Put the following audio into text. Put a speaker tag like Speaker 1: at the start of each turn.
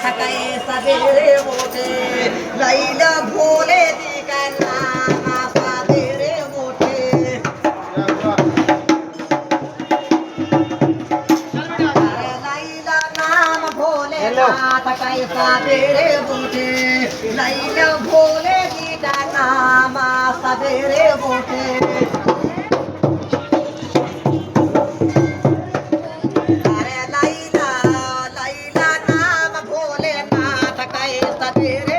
Speaker 1: थकाए सवेरे मोटे लैला भोले जी का नाम सवेरे मोटे लैला नाम भोले थकाए सवेरे मोटे लैला भोले जी का नाम सवेरे मोटे तेरे